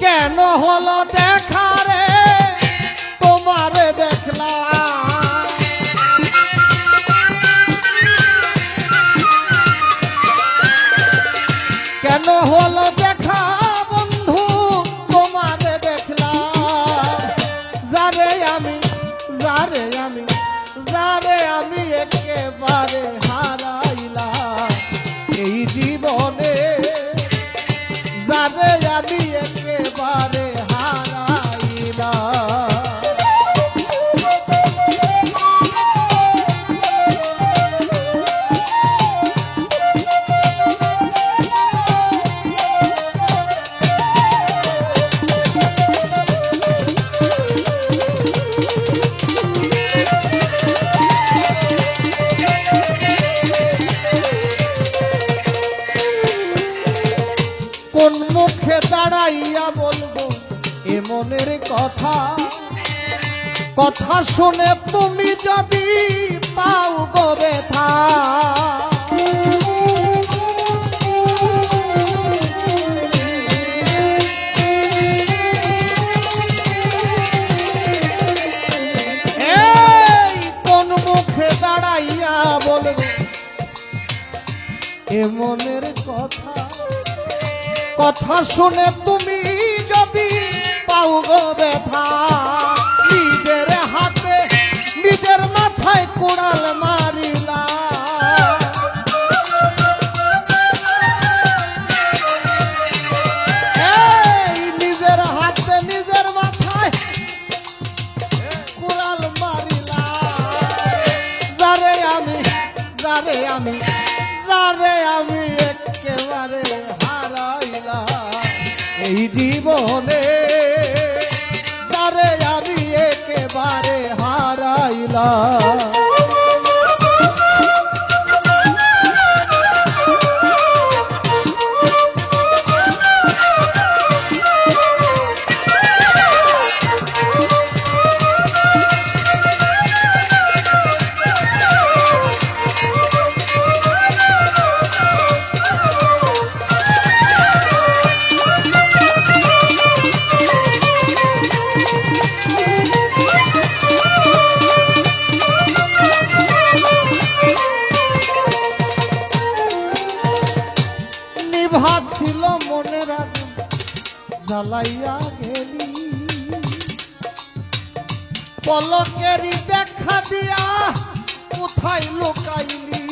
কেন হলো দেখা রে তোমারে দেখলাম, কেন হলো দেখা বন্ধু তোমারে দেখলাম, যারে আমি যারে আমি যারে আমি একেবারে হারাইলাম এই জীবনে, যারে আমি একেবারে হারাইলাম। কোন মুখে দাঁড়াইয়া বলবো এ মনের কথা, কথা শুনে তুমি যদি পাও গো ব্যথা, এই কোন মুখে দাঁড়াইয়া বলবো এ মনের কথা, কথা শুনে তুমি যদি পাও গো ব্যথা, নিজের হাতে নিজের মাথায় কুড়াল মারিলা, এই নিজের হাতে নিজের মাথায় কুড়াল মারিলা, যারে আমি যারে আমি যারে আমি একেবারে এই জীবনে, যারে আমি একেবারে হারাইলাম। ভাত ছিল মনের আগুন জ্বালাইয়া গেলি, পলকেরই দেখা দিয়া কোথায় লুকাইলি,